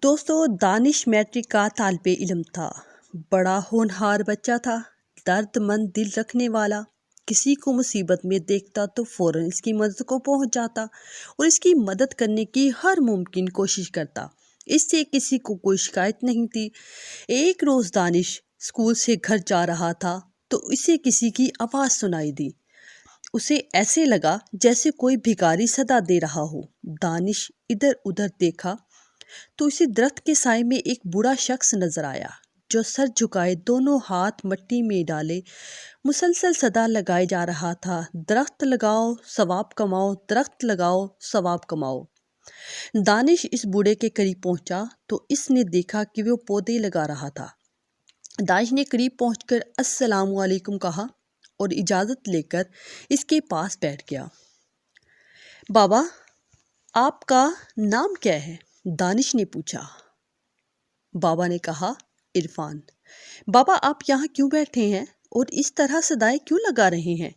دوستو دانش میٹرک کا طالب علم تھا۔ بڑا ہونہار بچہ تھا، درد مند دل رکھنے والا۔ کسی کو مصیبت میں دیکھتا تو فوراً اس کی مدد کو پہنچ جاتا اور اس کی مدد کرنے کی ہر ممکن کوشش کرتا۔ اس سے کسی کو کوئی شکایت نہیں تھی۔ ایک روز دانش اسکول سے گھر جا رہا تھا تو اسے کسی کی آواز سنائی دی۔ اسے ایسے لگا جیسے کوئی بھکاری صدا دے رہا ہو۔ دانش ادھر ادھر دیکھا تو اسے درخت کے سائے میں ایک بوڑھا شخص نظر آیا جو سر جھکائے دونوں ہاتھ مٹی میں ڈالے مسلسل صدا لگائے جا رہا تھا، درخت لگاؤ ثواب کماؤ، درخت لگاؤ ثواب کماؤ۔ دانش اس بوڑھے کے قریب پہنچا تو اس نے دیکھا کہ وہ پودے لگا رہا تھا۔ دانش نے قریب پہنچ کر السلام علیکم کہا اور اجازت لے کر اس کے پاس بیٹھ گیا۔ بابا، آپ کا نام کیا ہے؟ دانش نے پوچھا۔ بابا نے کہا، عرفان۔ بابا، آپ یہاں کیوں بیٹھے ہیں اور اس طرح صدائیں کیوں لگا رہے ہیں؟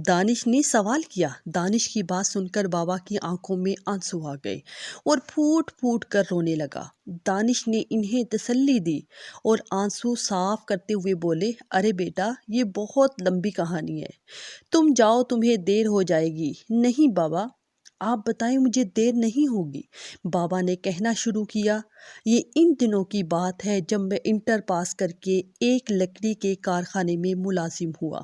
دانش نے سوال کیا۔ دانش کی بات سن کر بابا کی آنکھوں میں آنسو آ گئے اور پھوٹ پھوٹ کر رونے لگا۔ دانش نے انہیں تسلی دی اور آنسو صاف کرتے ہوئے بولے، ارے بیٹا، یہ بہت لمبی کہانی ہے، تم جاؤ، تمہیں دیر ہو جائے گی۔ نہیں بابا، آپ بتائیں، مجھے دیر نہیں ہوگی، بابا نے کہنا شروع کیا۔ یہ ان دنوں کی بات ہے جب میں انٹر پاس کر کے ایک لکڑی کے کارخانے میں ملازم ہوا۔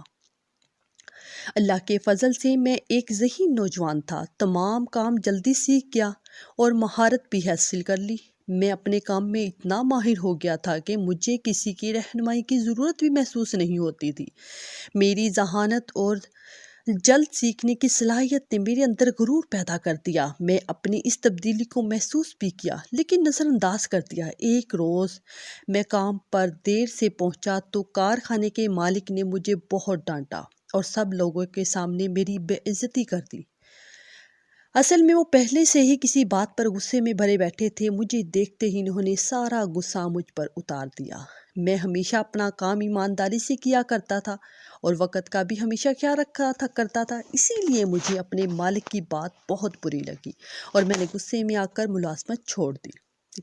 اللہ کے فضل سے میں ایک ذہین نوجوان تھا، تمام کام جلدی سیکھ گیا اور مہارت بھی حاصل کر لی۔ میں اپنے کام میں اتنا ماہر ہو گیا تھا کہ مجھے کسی کی رہنمائی کی ضرورت بھی محسوس نہیں ہوتی تھی۔ میری ذہانت اور جلد سیکھنے کی صلاحیت نے میرے اندر غرور پیدا کر دیا۔ میں اپنی اس تبدیلی کو محسوس بھی کیا لیکن نظر انداز کر دیا۔ ایک روز میں کام پر دیر سے پہنچا تو کارخانے کے مالک نے مجھے بہت ڈانٹا اور سب لوگوں کے سامنے میری بے عزتی کر دی۔ اصل میں وہ پہلے سے ہی کسی بات پر غصے میں بھرے بیٹھے تھے۔ مجھے دیکھتے ہی انہوں نے سارا غصہ مجھ پر اتار دیا۔ میں ہمیشہ اپنا کام ایمانداری سے کیا کرتا تھا اور وقت کا بھی ہمیشہ خیال کرتا تھا، اسی لیے مجھے اپنے مالک کی بات بہت بری لگی اور میں نے غصے میں آ کر ملازمت چھوڑ دی۔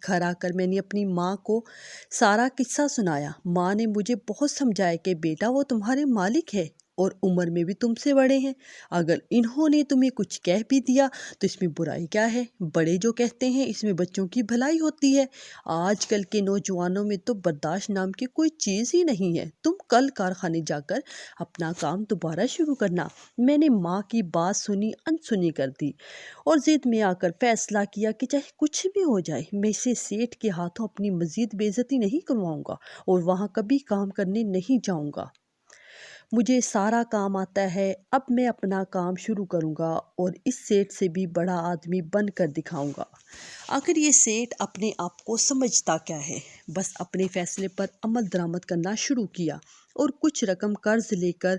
گھر آ کر میں نے اپنی ماں کو سارا قصہ سنایا۔ ماں نے مجھے بہت سمجھایا کہ بیٹا، وہ تمہارے مالک ہے اور عمر میں بھی تم سے بڑے ہیں، اگر انہوں نے تمہیں کچھ کہہ بھی دیا تو اس میں برائی کیا ہے؟ بڑے جو کہتے ہیں اس میں بچوں کی بھلائی ہوتی ہے۔ آج کل کے نوجوانوں میں تو برداشت نام کی کوئی چیز ہی نہیں ہے۔ تم کل کارخانے جا کر اپنا کام دوبارہ شروع کرنا۔ میں نے ماں کی بات سنی انسنی کر دی اور ضد میں آ کر فیصلہ کیا کہ چاہے کچھ بھی ہو جائے، میں اسے سیٹھ کے ہاتھوں اپنی مزید بے عزتی نہیں کرواؤں گا اور وہاں کبھی کام کرنے نہیں جاؤں گا۔ مجھے سارا کام آتا ہے، اب میں اپنا کام شروع کروں گا اور اس سیٹ سے بھی بڑا آدمی بن کر دکھاؤں گا۔ آخر یہ سیٹ اپنے آپ کو سمجھتا کیا ہے؟ بس اپنے فیصلے پر عمل درآمد کرنا شروع کیا اور کچھ رقم قرض لے کر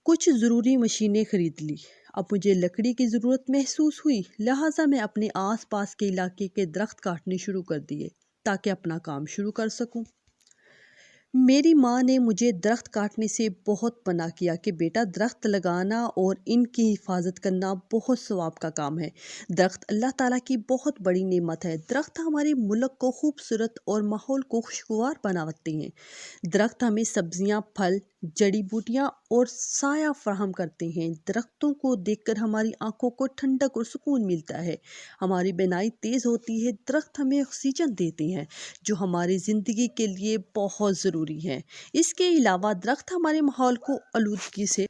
کچھ ضروری مشینیں خرید لی۔ اب مجھے لکڑی کی ضرورت محسوس ہوئی، لہٰذا میں اپنے آس پاس کے علاقے کے درخت کاٹنے شروع کر دیے تاکہ اپنا کام شروع کر سکوں۔ میری ماں نے مجھے درخت کاٹنے سے بہت منع کیا کہ بیٹا، درخت لگانا اور ان کی حفاظت کرنا بہت ثواب کا کام ہے۔ درخت اللہ تعالیٰ کی بہت بڑی نعمت ہے۔ درخت ہمارے ملک کو خوبصورت اور ماحول کو خوشگوار بناتے ہیں۔ درخت ہمیں سبزیاں، پھل، جڑی بوٹیاں اور سایہ فراہم کرتے ہیں۔ درختوں کو دیکھ کر ہماری آنکھوں کو ٹھنڈک اور سکون ملتا ہے، ہماری بینائی تیز ہوتی ہے۔ درخت ہمیں آکسیجن دیتے ہیں جو ہماری زندگی کے لیے بہت ضروری ہے۔ اس کے علاوہ درخت ہمارے ماحول کو آلودگی سے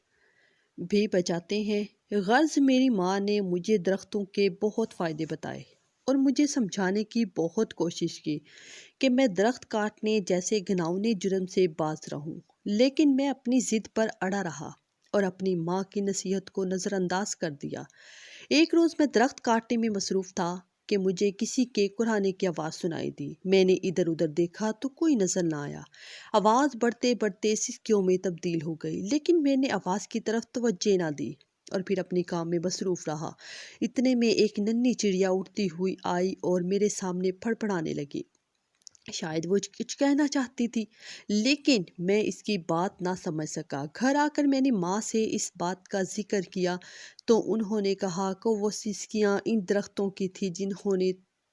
بھی بچاتے ہیں۔ غرض میری ماں نے مجھے درختوں کے بہت فائدے بتائے اور مجھے سمجھانے کی بہت کوشش کی کہ میں درخت کاٹنے جیسے گھناؤنے جرم سے باز رہوں، لیکن میں اپنی ضد پر اڑا رہا اور اپنی ماں کی نصیحت کو نظر انداز کر دیا۔ ایک روز میں درخت کاٹنے میں مصروف تھا کہ مجھے کسی کے کرانے کی آواز سنائی دی۔ میں نے ادھر ادھر دیکھا تو کوئی نظر نہ آیا۔ آواز بڑھتے بڑھتے سسکیوں میں تبدیل ہو گئی، لیکن میں نے آواز کی طرف توجہ نہ دی اور پھر اپنے کام میں مصروف رہا۔ اتنے میں ایک ننھی چڑیا اڑتی ہوئی آئی اور میرے سامنے پھڑپڑانے لگی۔ شاید وہ کچھ کہنا چاہتی تھی لیکن میں اس کی بات نہ سمجھ سکا۔ گھر آ کر میں نے ماں سے اس بات کا ذکر کیا تو انہوں نے کہا کہ وہ سسکیاں ان درختوں کی تھی جنہوں نے